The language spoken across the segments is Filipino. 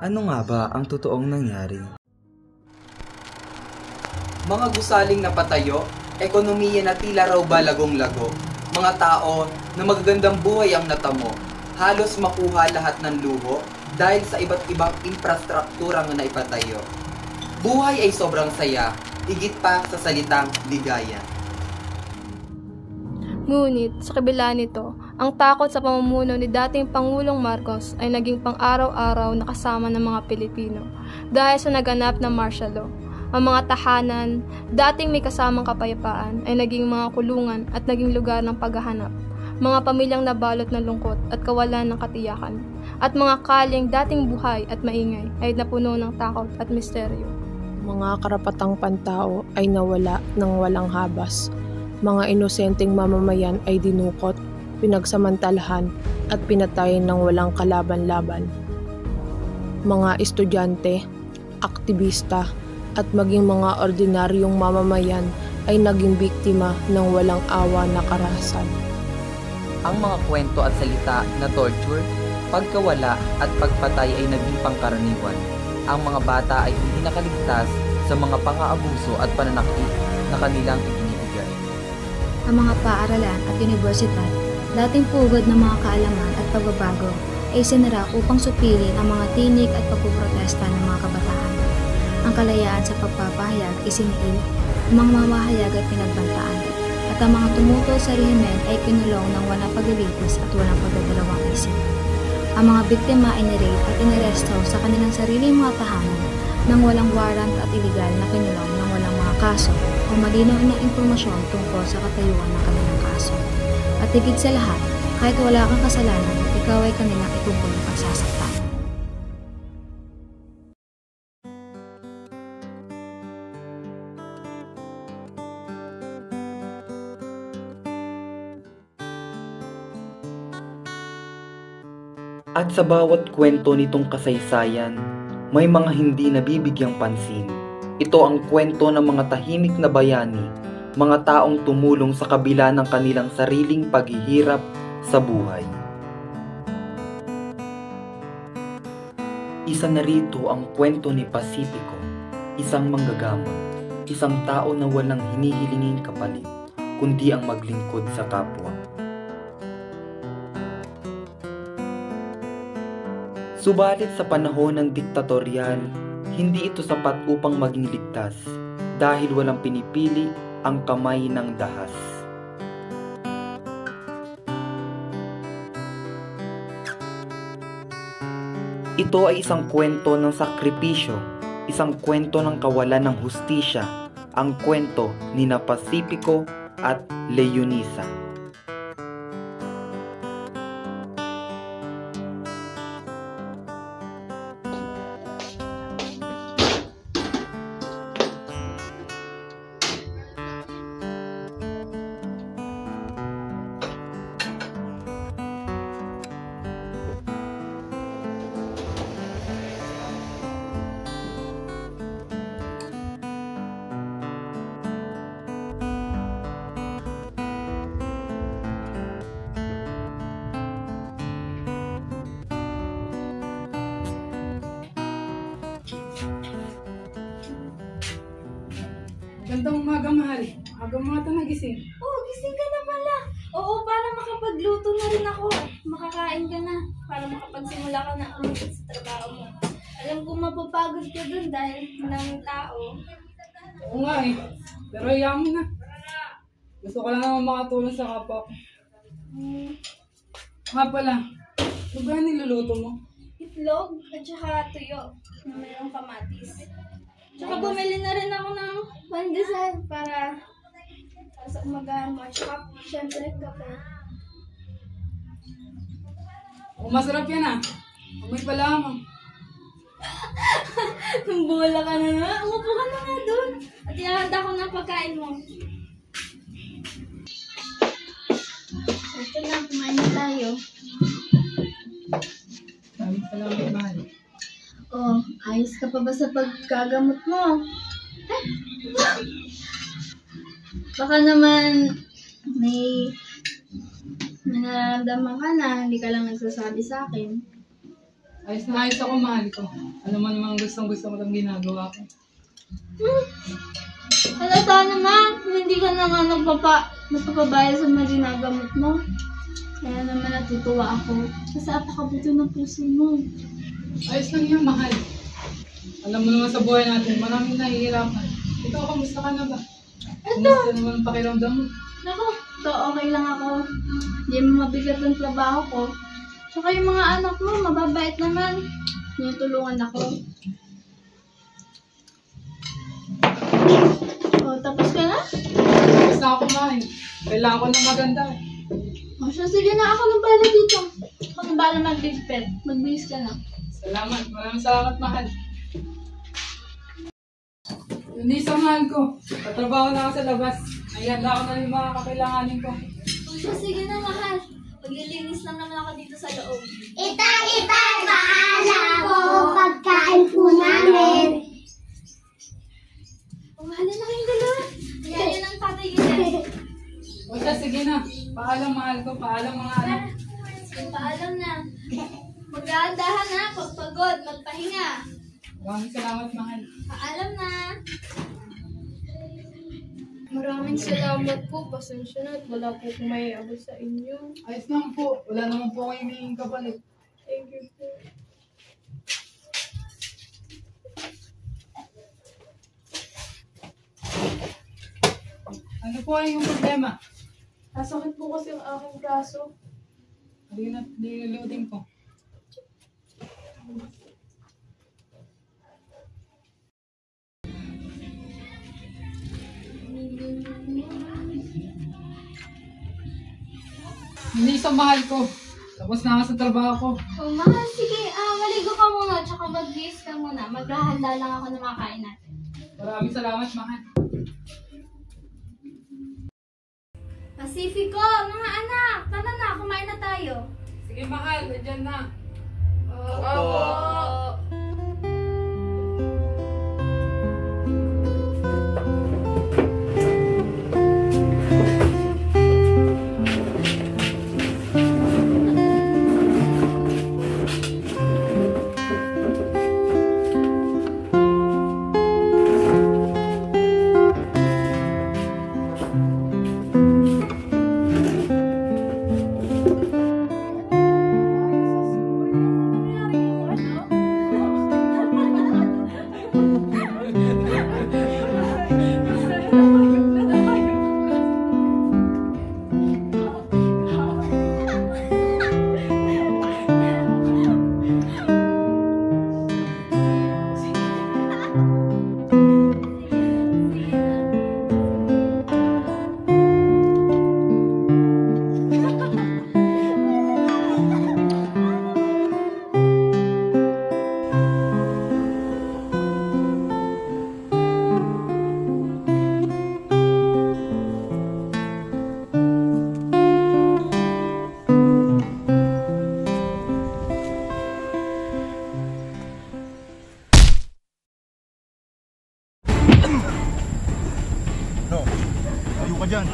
Ano nga ba ang totoong nangyari? Mga gusaling na patayo, ekonomiya na tila raw ba lagong-lago, mga tao na magagandang buhay ang natamo, halos makuha lahat ng luho dahil sa iba't ibang infrastruktura na naipatayo. Buhay ay sobrang saya, higit pa sa salitang ligaya. Ngunit, sa kabila nito, ang takot sa pamumuno ni dating Pangulong Marcos ay naging pang-araw-araw na kasama ng mga Pilipino dahil sa naganap na martial law. Ang mga tahanan, dating may kasamang kapayapaan, ay naging mga kulungan at naging lugar ng paghahanap. Mga pamilyang nabalot ng lungkot at kawalan ng katiyakan. At mga kalyeng dating buhay at maingay ay napuno ng takot at misteryo. Mga karapatang pantao ay nawala ng walang habas. Mga inosenteng mamamayan ay dinukot, pinagsamantalahan at pinatayin ng walang kalaban-laban. Mga estudyante, aktivista, at maging mga ordinaryong mamamayan ay naging biktima ng walang awa na karahasan. Ang mga kwento at salita na torture, pagkawala at pagpatay ay naging pangkaraniwan. Ang mga bata ay hindi nakaligtas sa mga pang-aabuso at pananakit na kanilang ibinibigay. Ang mga paaralan at universidad, dating pugod ng mga kaalaman at pagbabago, ay sinara upang supilin ang mga tinig at pagpuprotesta ng mga kabataan. Ang kalayaan sa pagpapahayag ay siniil, ang mga mamahayag ay pinagbantaan, at ang mga tumutol sa rehimen ay kinulong ng walang paglilitis at walang pagdadalawang isip. Ang mga biktima ay nirape at inaresto sa kanilang sariling mga tahanan nang walang warrant at iligal na kinulong ng walang mga kaso o malinaw na impormasyon tungkol sa katayuan ng kanilang kaso. At higit sa lahat, kahit wala kang kasalanan, ikaw ay kanilang itutuloy at sasaktan. At sa bawat kwento nitong kasaysayan, may mga hindi nabibigyang pansin. Ito ang kwento ng mga tahimik na bayani, mga taong tumulong sa kabila ng kanilang sariling paghihirap sa buhay. Isa na rito ang kwento ni Pacifico, isang manggagamot, isang tao na walang hinihilinging kapalit, kundi ang maglingkod sa kapwa. Subalit sa panahon ng diktatorial, hindi ito sapat upang maging ligtas dahil walang pinipili ang kamay ng dahas. Ito ay isang kwento ng sakripisyo, isang kwento ng kawalan ng hustisya, ang kwento ni na Pacifico at Leonisa. Gandang umaga, mahal. Aga mo ata nagising. Oh, gising ka na pala. Oo, para makapagluto na rin ako. Makakain ka na. Para makapagsimula ka na ulit sa trabaho mo. Alam ko mapapagod ka dun dahil maraming tao. Oo nga eh. Pero hayaan mo na. Gusto ko lang naman makatulong sa kapwa ko. Nga pala, ano ba yung niluluto mo? Itlog at saka tuyo na mayroong kamatis. Tsaka bumili na rin ako ng pandesal para sa umagahan mo. At saka, syempre, kape. Oh, masarap yan ah. Amoy pa lamang. Bola ka na nga. Umupo ka na nga doon. At ihahanda ko ng pagkain mo. Ito na, kumain na tayo. Sabi pa lang, mahal. Oh, ayos ka pa ba sa pagkagamot mo? Baka naman may nararamdaman ka na, hindi ka lang nagsasabi sa akin. Ayos na ayos ako, mahal ko. Alam mo naman gusto ko itong ginagawa ko. Halata naman, hindi ka na nga nagpapabayad sa mga ginagamit mo. Kaya naman natutuwa ako. Kasi apakabuti ng puso mo. Ayos lang yan, mahal. Alam mo naman sa buhay natin, maraming nahihirapan. Ikaw, kamusta ka na ba? Kamusta naman ang pakiramdam mo? Naku, so okay lang ako. Hindi mo mabigat ang trabaho ko. Tsaka yung mga anak mo, mababait naman. Tinutulungan ako. O, tapos ka na? Tapos na ako kumain. Kailangan ko ng maganda. O siya, sige na, ako nang bala dito. Ako nang bala mag-bigpet. Magbihis ka na. Salamat. Maraming salamat, mahal. Hindi sa mahal ko. Tatrabaho na ako sa labas. Ayan, ako na yung mga kakailanganin ko. O siya, sige na, mahal. Maglilinis lang naman ako dito sa loob. Itay, bahala po. Pagkain po namin. Umahal na kayong dalawa. Ayan, yun ang tatay ko. O siya, sige na. Paalam, mahal ko. Paalam, mga anak. Paalam na. Magdahan-dahan na. Pagpagod, magpahinga. Maraming salamat, mahal. Paalam na. Maraming salamat po. Pasensya na at wala po akong maiabot sa inyo. Ayos lang po. Wala naman po kayo hinging kapalit. Thank you po. Ano po ay yung problema? Nasakit po kasi ang aking braso. Nilulutin ko. Hindi sa mahal ko. Tapos na ako sa trabaho ko. Oh, mahal, sige. Maligo ka muna. Tsaka mag-gis ka muna. Maghahanda lang ako ng mga kain natin. Maraming salamat, mahal. Pacifico, mga anak. Tara na, kumain na tayo. Sige, mahal. Nandiyan na. Tayo ka dyan.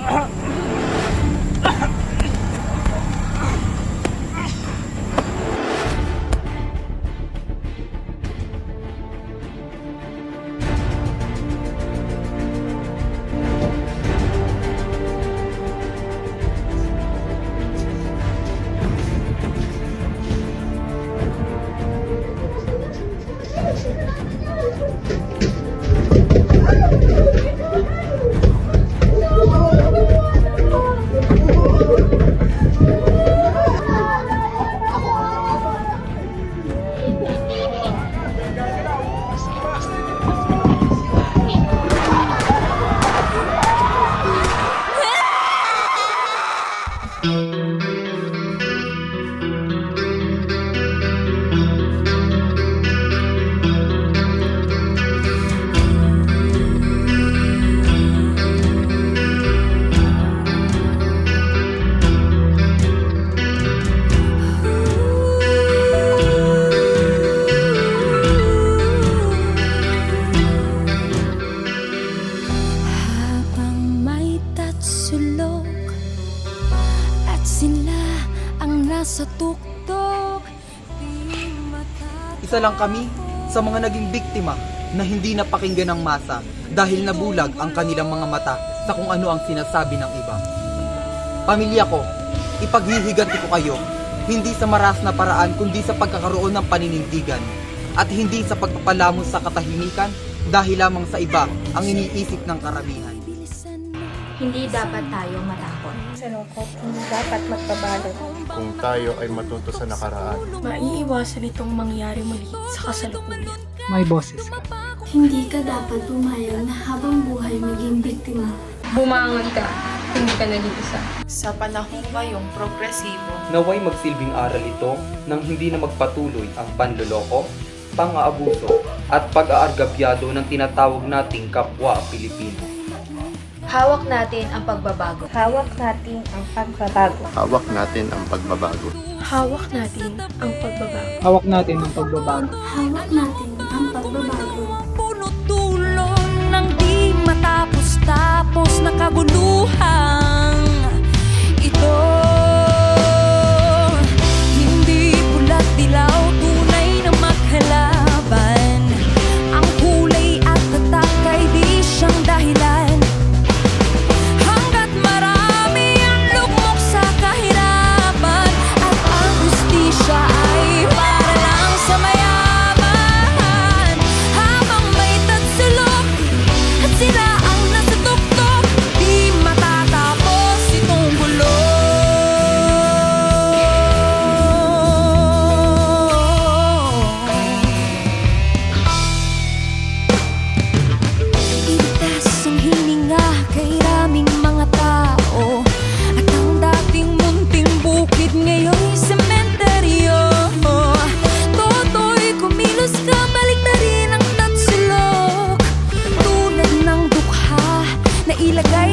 Isa lang kami sa mga naging biktima na hindi napakinggan ng masa dahil nabulag ang kanilang mga mata sa kung ano ang sinasabi ng iba. Pamilya ko, ipaghihiganti ko kayo, hindi sa maras na paraan kundi sa pagkakaroon ng paninindigan at hindi sa pagpapalamos sa katahimikan dahil lamang sa iba ang iniisip ng karamihan. Hindi dapat tayo matakot. Sa lungkot, hindi dapat magpabalot. Kung tayo ay matuto sa nakaraan, maiiwasan itong mangyari muli sa kasalukuyan. May boses ka. Hindi ka dapat pumayag na habang buhay maging biktima. Bumangon ka, hindi ka nag-iisa. Sa panahon ngayong progresibo, Naway magsilbing aral ito nang hindi na magpatuloy ang panloloko, pang-aabuso at pag-aargabyado ng tinatawag nating kapwa Pilipino. Hawak natin ang pagbabago. hawak natin ang pagbabago. hawak natin ang pagbabago. Hawak natin ang pagbabago. Hawak natin ang pagbabago. Hawak natin ang pagbabago. Punot tulong ng di matapos-tapos na kaguluhan. Ito, hindi pula't dilaw, tunay na maghalaban. Ang kulay at tatak ay di siyang dahilan. Hanggat marami ang lugmok sa kahirapan at ang hustisya ay para lang sa mayaman. Habang may tagsulok at sila ang nasa tuktok, di matatapos itong gulo. Itas ang hininga kay raming mga tao at ang dating munting bukid ngayon'y sementeryo. Toto'y kumilos ka, balik na rin ang tagsulok. Tulad ng dukha na ilagay